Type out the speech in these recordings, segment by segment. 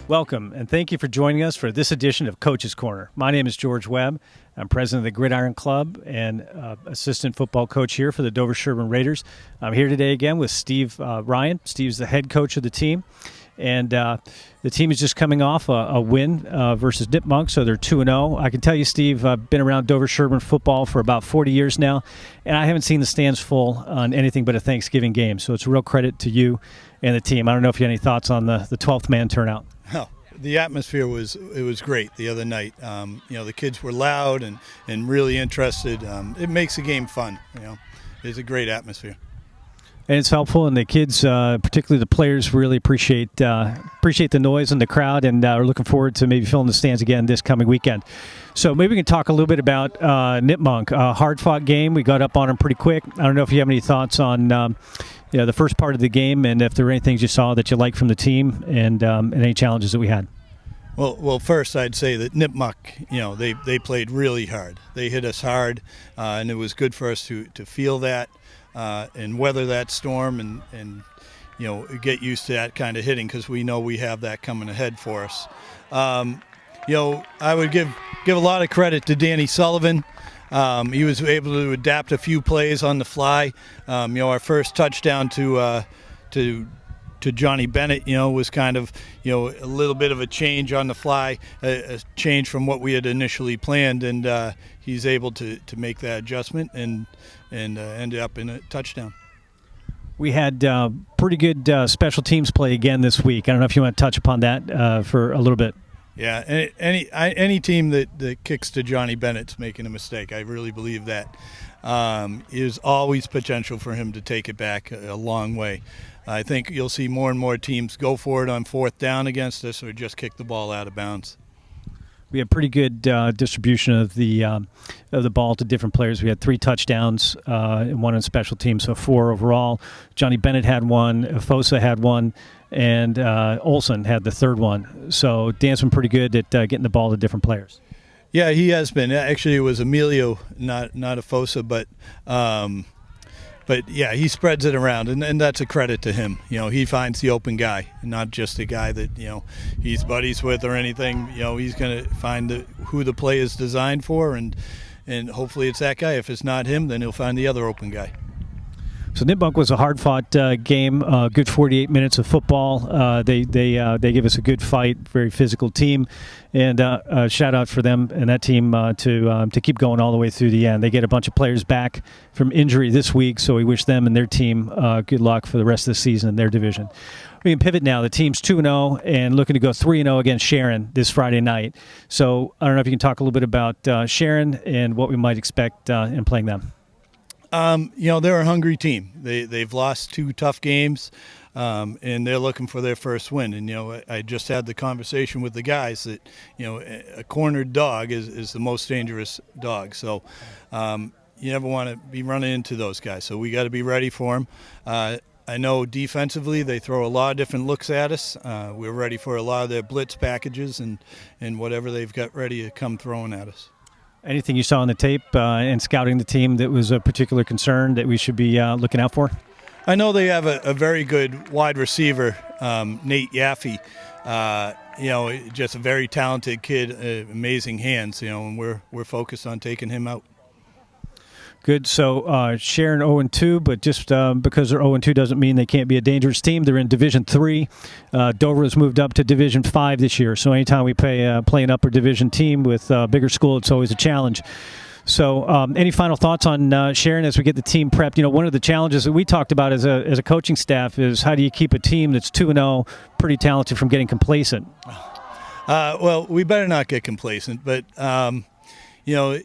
Welcome, and thank you for joining us for this edition of Coach's Corner. My name is George Webb. I'm president of the Gridiron Club and assistant football coach here for the Dover Sherburne Raiders. I'm here today again with Steve Ryan. Steve's the head coach of the team, and the team is just coming off a win versus Nipmuc, so they're 2-0. I can tell you, Steve, I've been around Dover Sherburne football for about 40 years now, and I haven't seen the stands full on anything but a Thanksgiving game, so it's a real credit to you and the team. I don't know if you have any thoughts on the 12th man turnout. Oh, the atmosphere was great the other night. The kids were loud and really interested. It makes the game fun. It's a great atmosphere. And it's helpful, and the kids, particularly the players, really appreciate the noise and the crowd, and are looking forward to maybe filling the stands again this coming weekend. So maybe we can talk a little bit about Nipmuc. A hard-fought game. We got up on them pretty quick. I don't know if you have any thoughts on the first part of the game, and if there were any things you saw that you liked from the team, and any challenges that we had. Well, first I'd say that Nipmuc, they played really hard. They hit us hard, and it was good for us to feel that and weather that storm and get used to that kind of hitting, because we know we have that coming ahead for us. I would give a lot of credit to Danny Sullivan. He was able to adapt a few plays on the fly. Our first touchdown to Johnny Bennett, was kind of, a little bit of a change on the fly, a change from what we had initially planned, and he's able to make that adjustment and ended up in a touchdown. We had pretty good special teams play again this week. I don't know if you want to touch upon that for a little bit. Yeah, any team that kicks to Johnny Bennett's making a mistake. I really believe that. There's always potential for him to take it back a long way. I think you'll see more and more teams go for it on fourth down against us, or just kick the ball out of bounds. We had pretty good distribution of the ball to different players. We had 3 touchdowns and 1 on special teams, so 4 overall. Johnny Bennett had 1, Fosa had 1, and Olson had the 3rd one. So Dan's been pretty good at getting the ball to different players. Yeah, he has been. Actually, it was Emilio, not a Fosa, but yeah, he spreads it around, and that's a credit to him. He finds the open guy, not just a guy that he's buddies with or anything. He's going to find who the play is designed for, and hopefully it's that guy. If it's not him, then he'll find the other open guy. So Nipmuc was a hard-fought game, good 48 minutes of football. They give us a good fight, very physical team, and a shout-out for them and that team to keep going all the way through the end. They get a bunch of players back from injury this week, so we wish them and their team good luck for the rest of the season in their division. We can pivot now. The team's 2-0 and looking to go 3-0 against Sharon this Friday night. So I don't know if you can talk a little bit about Sharon and what we might expect in playing them. They're a hungry team. They've lost 2 tough games, and they're looking for their first win. And, I just had the conversation with the guys that, a cornered dog is the most dangerous dog. So you never want to be running into those guys. So we got to be ready for them. I know defensively they throw a lot of different looks at us. We're ready for a lot of their blitz packages and whatever they've got ready to come throwing at us. Anything you saw on the tape and scouting the team that was a particular concern that we should be looking out for? I know they have a very good wide receiver, Nate Yaffe. Just a very talented kid, amazing hands. And we're focused on taking him out. Good. So Sharon 0-2, but just because they're 0-2 doesn't mean they can't be a dangerous team. They're in Division 3. Dover has moved up to Division 5 this year. So anytime we play an upper division team with a bigger school, it's always a challenge. So any final thoughts on Sharon as we get the team prepped? One of the challenges that we talked about as a coaching staff is how do you keep a team that's 2-0, pretty talented, from getting complacent? Well, we better not get complacent. But, the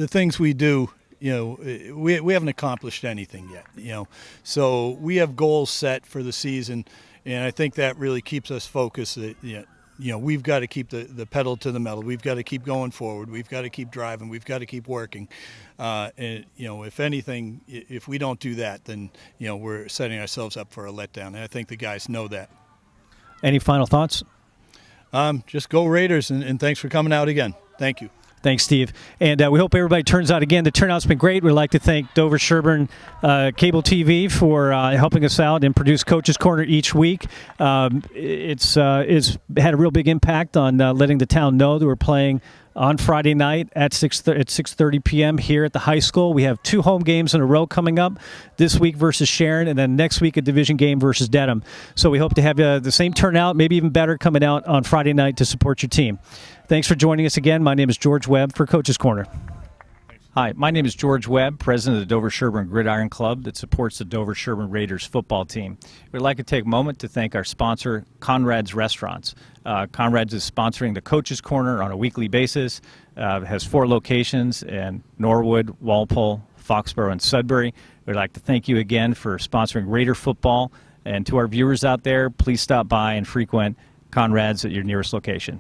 things we do, we haven't accomplished anything yet, So we have goals set for the season, and I think that really keeps us focused. We've got to keep the pedal to the metal. We've got to keep going forward. We've got to keep driving. We've got to keep working. And, if anything, if we don't do that, then, we're setting ourselves up for a letdown. And I think the guys know that. Any final thoughts? Just go Raiders, and thanks for coming out again. Thank you. Thanks, Steve. And we hope everybody turns out again. The turnout's been great. We'd like to thank Dover Sherburne Cable TV for helping us out and produce Coach's Corner each week. It's had a real big impact on letting the town know that we're playing on Friday night at 6:30 p.m. here at the high school. We have 2 home games in a row coming up this week versus Sharon, and then next week a division game versus Dedham. So we hope to have the same turnout, maybe even better, coming out on Friday night to support your team. Thanks for joining us again. My name is George Webb for Coach's Corner. Hi, my name is George Webb, president of the Dover Sherburne Gridiron Club that supports the Dover Sherburne Raiders football team. We'd like to take a moment to thank our sponsor, Conrad's Restaurants. Conrad's is sponsoring the Coach's Corner on a weekly basis. Has 4 locations in Norwood, Walpole, Foxborough, and Sudbury. We'd like to thank you again for sponsoring Raider football. And to our viewers out there, please stop by and frequent Conrad's at your nearest location.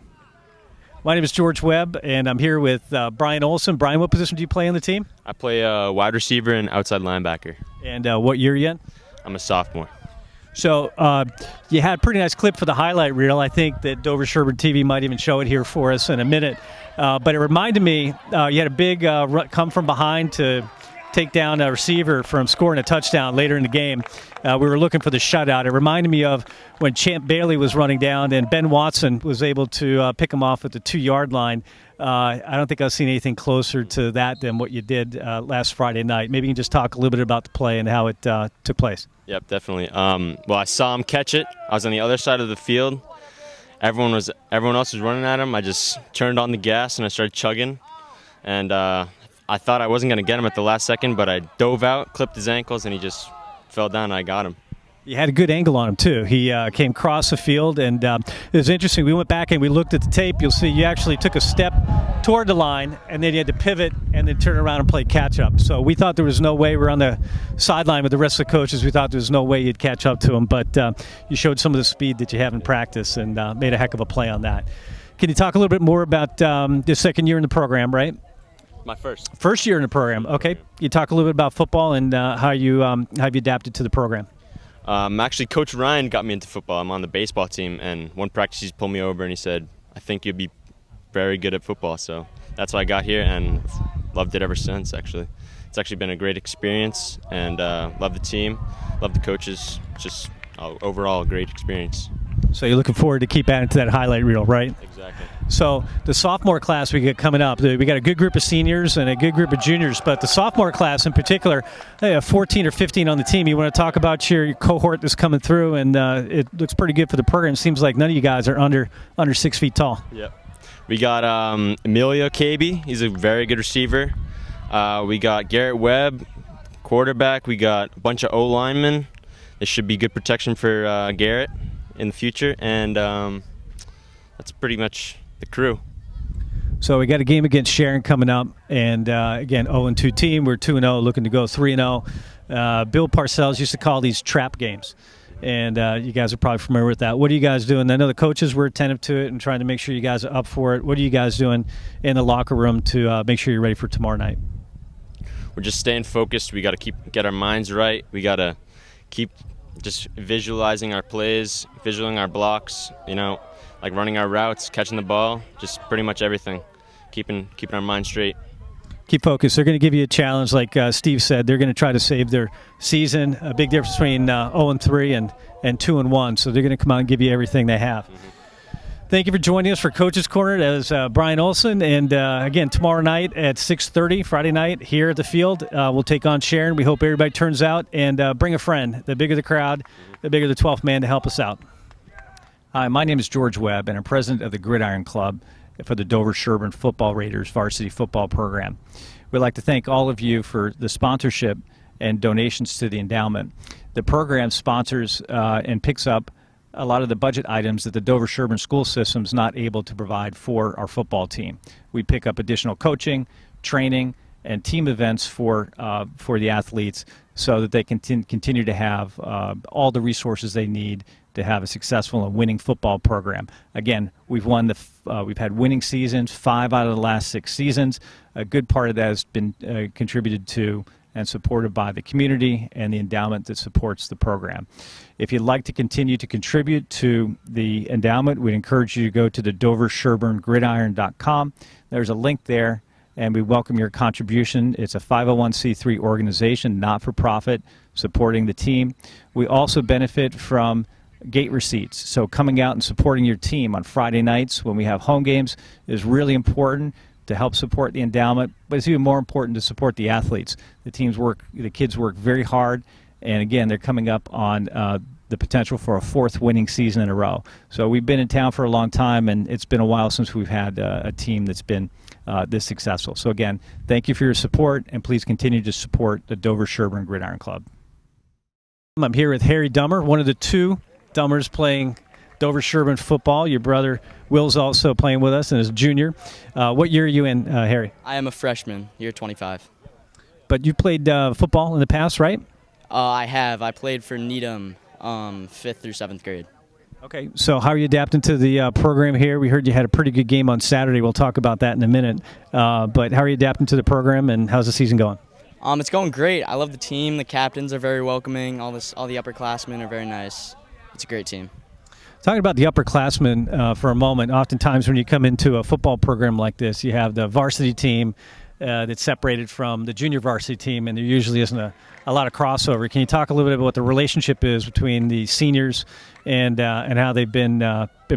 My name is George Webb, and I'm here with Brian Olson. Brian, what position do you play on the team? I play wide receiver and outside linebacker. And what year are you in? I'm a sophomore. So you had a pretty nice clip for the highlight reel. I think that Dover Sherburne TV might even show it here for us in a minute. But it reminded me you had a big come from behind to take down a receiver from scoring a touchdown later in the game. We were looking for the shutout. It reminded me of when Champ Bailey was running down and Ben Watson was able to pick him off at the 2-yard line. I don't think I've seen anything closer to that than what you did last Friday night. Maybe you can just talk a little bit about the play and how it took place. Yep, definitely. Well, I saw him catch it. I was on the other side of the field. Everyone else was running at him. I just turned on the gas and I started chugging. And I thought I wasn't going to get him at the last second, but I dove out, clipped his ankles, and he just fell down, and I got him. You had a good angle on him, too. He came across the field, and it was interesting. We went back and we looked at the tape. You'll see you actually took a step toward the line, and then you had to pivot and then turn around and play catch-up. So we thought there was no way. We were on the sideline with the rest of the coaches. We thought there was no way you'd catch up to him, but you showed some of the speed that you have in practice and made a heck of a play on that. Can you talk a little bit more about the second year in the program, right? My First year in the program. Okay. You talk a little bit about football and how you adapted to the program. Actually, Coach Ryan got me into football. I'm on the baseball team, and one practice he pulled me over and he said, I think you'll be very good at football. So that's why I got here and loved it ever since, actually. It's actually been a great experience, and love the team, love the coaches. Just overall a great experience. So you're looking forward to keep adding to that highlight reel, right? Exactly. So the sophomore class we get coming up, we got a good group of seniors and a good group of juniors, but the sophomore class in particular, they have 14 or 15 on the team. You want to talk about your cohort that's coming through, and it looks pretty good for the program. It seems like none of you guys are under 6 feet tall. Yep. We got Emilio Caby. He's a very good receiver. We got Garrett Webb, quarterback. We got a bunch of O-linemen. This should be good protection for Garrett in the future, and that's pretty much the crew. So we got a game against Sharon coming up, and again, 0-2 team. We're 2-0, looking to go 3-0. Bill Parcells used to call these trap games, and you guys are probably familiar with that. What are you guys doing? I know the coaches were attentive to it and trying to make sure you guys are up for it. What are you guys doing in the locker room to make sure you're ready for tomorrow night? We're just staying focused. We got to get our minds right. We got to keep just visualizing our plays, visualizing our blocks, like running our routes, catching the ball, just pretty much everything, keeping our mind straight. Keep focused. They're going to give you a challenge, like Steve said. They're going to try to save their season. A big difference between 0-3 and 2-1. So they're going to come out and give you everything they have. Mm-hmm. Thank you for joining us for Coach's Corner. That was Brian Olson. And again, tomorrow night at 6:30, Friday night, here at the field, we'll take on Sharon. We hope everybody turns out and bring a friend. The bigger the crowd, the bigger the 12th man to help us out. Hi, my name is George Webb, and I'm president of the Gridiron Club for the Dover Sherburne Football Raiders varsity football program. We'd like to thank all of you for the sponsorship and donations to the endowment. The program sponsors and picks up a lot of the budget items that the Dover Sherburne school system is not able to provide for our football team. We pick up additional coaching, training, and team events for the athletes so that they can continue to have all the resources they need to have a successful and winning football program. Again, we've had winning seasons, 5 out of the last 6 seasons. A good part of that has been contributed to and supported by the community and the endowment that supports the program. If you'd like to continue to contribute to the endowment, we'd encourage you to go to the DoverSherburneGridiron.com. There's a link there, and we welcome your contribution. It's a 501c3 organization, not-for-profit, supporting the team. We also benefit from gate receipts. So coming out and supporting your team on Friday nights when we have home games is really important to help support the endowment, but it's even more important to support the athletes. The kids work very hard, and again, they're coming up on the potential for a 4th winning season in a row. So we've been in town for a long time, and it's been a while since we've had a team that's been this successful. So again, thank you for your support, and please continue to support the Dover-Sherburne Gridiron Club. I'm here with Harry Dummer, one of the 2 Dummers playing Dover-Sherburne football. Your brother Will's also playing with us and is a junior. What year are you in, Harry? I am a freshman, year 25. But you played football in the past, right? I have. I played for Needham 5th through 7th grade. Okay, so how are you adapting to the program here? We heard you had a pretty good game on Saturday. We'll talk about that in a minute. But how are you adapting to the program, and how's the season going? It's going great. I love the team. The captains are very welcoming. All the upperclassmen are very nice. It's a great team. Talking about the upperclassmen for a moment, oftentimes when you come into a football program like this, you have the varsity team that's separated from the junior varsity team, and there usually isn't a lot of crossover. Can you talk a little bit about what the relationship is between the seniors and how they've been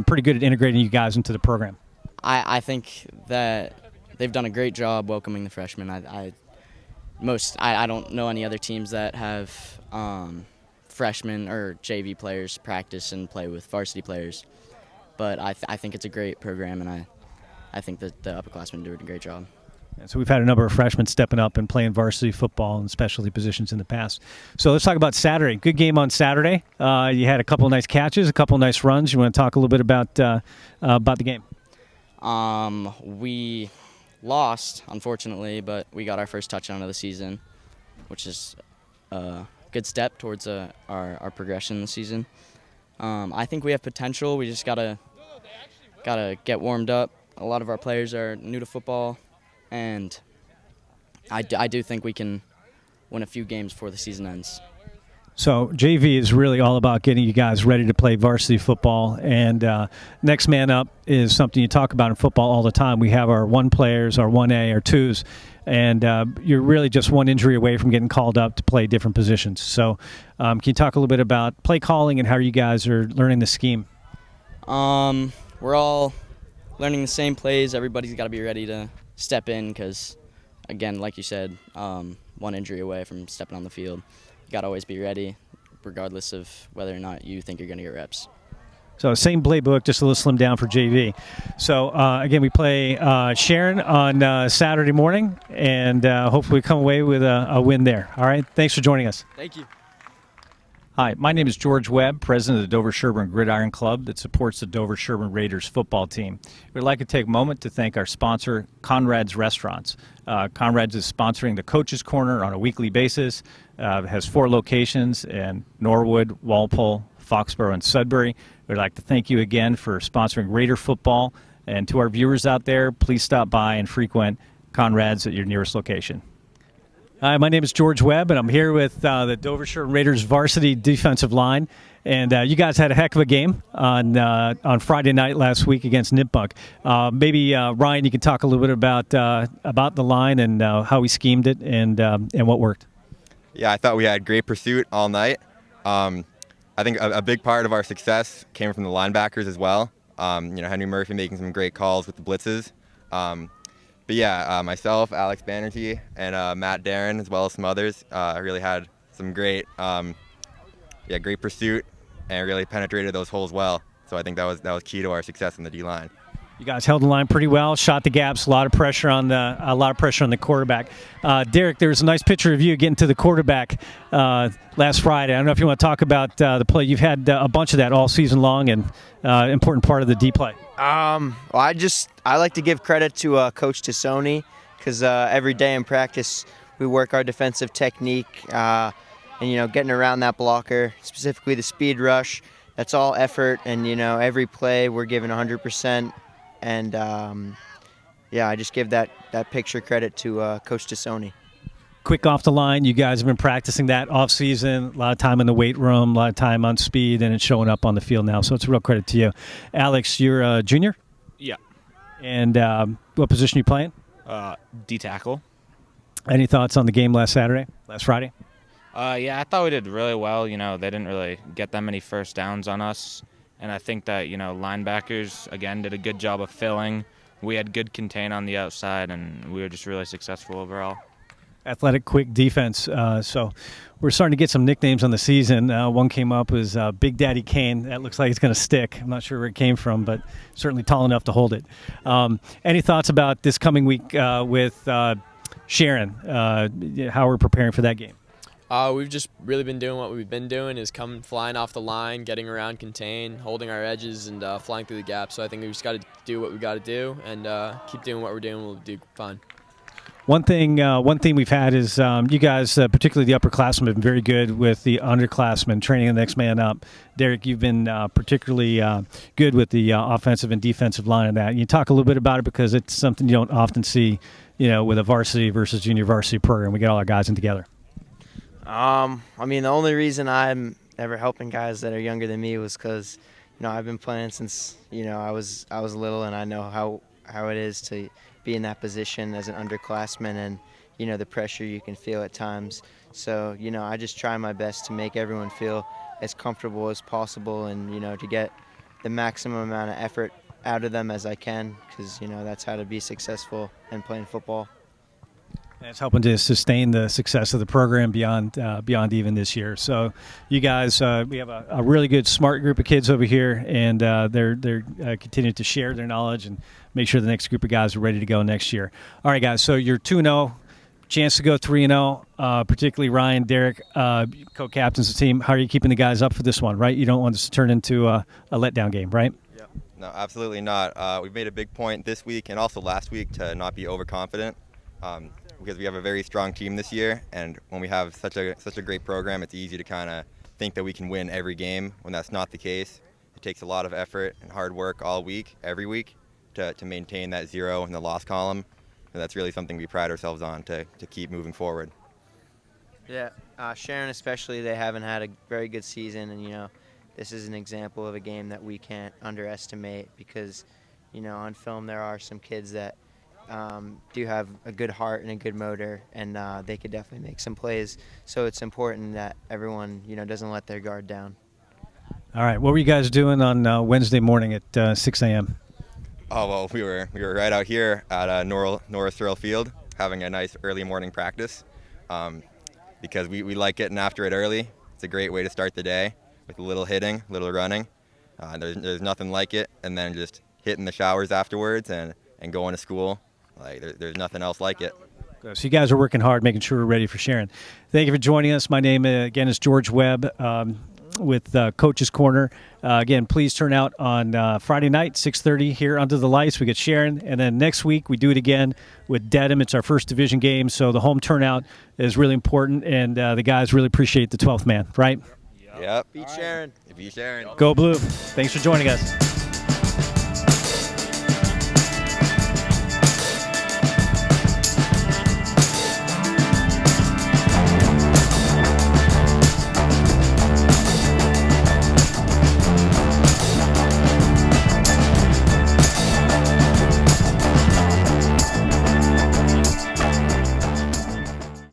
pretty good at integrating you guys into the program? I think that they've done a great job welcoming the freshmen. I don't know any other teams that have freshmen or JV players practice and play with varsity players, but I think it's a great program, and I think that the upperclassmen do a great job. And so we've had a number of freshmen stepping up and playing varsity football and specialty positions in the past. So let's talk about Saturday. Good game on Saturday. You had a couple of nice catches, a couple of nice runs. You want to talk a little bit about the game? We lost, unfortunately, but we got our first touchdown of the season, which is a good step towards our progression this season. I think we have potential. We just gotta get warmed up. A lot of our players are new to football, and I do think we can win a few games before the season ends. So JV is really all about getting you guys ready to play varsity football, and next man up is something you talk about in football all the time. We have our 1 players, our 1A, our 2s, and you're really just one injury away from getting called up to play different positions. So can you talk a little bit about play calling and how you guys are learning the scheme? We're all learning the same plays. Everybody's got to be ready to step in because, again, like you said, 1 injury away from stepping on the field. You got to always be ready, regardless of whether or not you think you're going to get reps. So same playbook, just a little slimmed down for JV. So, again, we play Sharon on Saturday morning, and hopefully come away with a win there. All right? Thanks for joining us. Thank you. Hi, my name is George Webb, president of the Dover-Sherburne Gridiron Club that supports the Dover-Sherburne Raiders football team. We'd like to take a moment to thank our sponsor, Conrad's Restaurants. Conrad's is sponsoring the Coach's Corner on a weekly basis. It has 4 locations in Norwood, Walpole, Foxborough, and Sudbury. We'd like to thank you again for sponsoring Raider football. And to our viewers out there, please stop by and frequent Conrad's at your nearest location. Hi, my name is George Webb, and I'm here with the Dover-Sherburne Raiders varsity defensive line. And you guys had a heck of a game on Friday night last week against Nipmuc. Maybe Ryan, you can talk a little bit about the line and how we schemed it and what worked. Yeah, I thought we had great pursuit all night. I think a big part of our success came from the linebackers as well. Henry Murphy making some great calls with the blitzes. But yeah, myself, Alex Banerjee, and Matt Darren, as well as some others, really had some great pursuit and really penetrated those holes well. So I think that was key to our success in the D-line. You guys held the line pretty well, shot the gaps, a lot of pressure on the quarterback. Derek, there was a nice picture of you getting to the quarterback last Friday. I don't know if you want to talk about the play. You've had a bunch of that all season long, and important part of the D play. Well, I like to give credit to Coach Tassoni because every day in practice we work our defensive technique and getting around that blocker, specifically the speed rush. That's all effort, and every play we're giving 100%. And I just give that picture credit to Coach Tassoni. quick off the line. You guys have been practicing that off season, a lot of time in the weight room, a lot of time on speed, and it's showing up on the field now. So it's a real credit to you. Alex, you're a junior? Yeah. And what position are you playing? D tackle. Any thoughts on the game last Friday? Yeah, I thought we did really well. You know, they didn't really get that many first downs on us. And I think that, you know, linebackers, again, did a good job of filling. We had good contain on the outside, and we were just really successful overall. Athletic, quick defense. So we're starting to get some nicknames on the season. One came up as Big Daddy Kane. That looks like it's going to stick. I'm not sure where it came from, but certainly tall enough to hold it. Any thoughts about this coming week with Sharon? How we're preparing for that game? We've just really been doing what we've been doing, is come flying off the line, getting around, contain, holding our edges, and flying through the gaps. So I think we just got to do what we got to do and keep doing what we're doing. We'll do fine. One thing we've had is you guys, particularly the upperclassmen, have been very good with the underclassmen, training the next man up. Derek, you've been particularly good with the offensive and defensive line of that. Can you talk a little bit about it, because it's something you don't often see, you know, with a varsity versus junior varsity program. We get all our guys in together. I mean, the only reason I'm ever helping guys that are younger than me was because, you know, I've been playing since, you know, I was little, and I know how it is to be in that position as an underclassman, and, you know, the pressure you can feel at times. So, you know, I just try my best to make everyone feel as comfortable as possible, and, you know, to get the maximum amount of effort out of them as I can, because, you know, that's how to be successful in playing football. And it's helping to sustain the success of the program beyond even this year. So you guys, we have a really good, smart group of kids over here, and they're continuing to share their knowledge and make sure the next group of guys are ready to go next year. All right, guys, so you're 2-0, chance to go 3-0, particularly Ryan, Derek, co-captains the team. How are you keeping the guys up for this one, right? You don't want this to turn into a letdown game, right? Yeah. No, absolutely not. We've made a big point this week and also last week to not be overconfident. Because we have a very strong team this year, and when we have such a great program, it's easy to kind of think that we can win every game when that's not the case. It takes a lot of effort and hard work all week, every week, to maintain that 0 in the loss column, and that's really something we pride ourselves on to keep moving forward. Yeah, Sharon especially, they haven't had a very good season, and, you know, this is an example of a game that we can't underestimate, because, you know, on film there are some kids that do have a good heart and a good motor, and they could definitely make some plays. So it's important that everyone, you know, doesn't let their guard down. All right, what were you guys doing on Wednesday morning at 6 a.m.? Oh, well, we were right out here at Norris Thrill Field having a nice early morning practice because we like getting after it early. It's a great way to start the day with a little hitting, a little running. There's nothing like it, and then just hitting the showers afterwards and going to school. Like there's nothing else like it. So you guys are working hard, making sure we're ready for Sharon. Thank you for joining us. My name, again, is George Webb with Coach's Corner. Again, please turn out on Friday night, 6:30 here under the lights. We get Sharon, and then next week we do it again with Dedham. It's our first division game, so the home turnout is really important, and the guys really appreciate the 12th man, right? Yep. Beat Sharon. Beat Sharon. Go Blue. Thanks for joining us.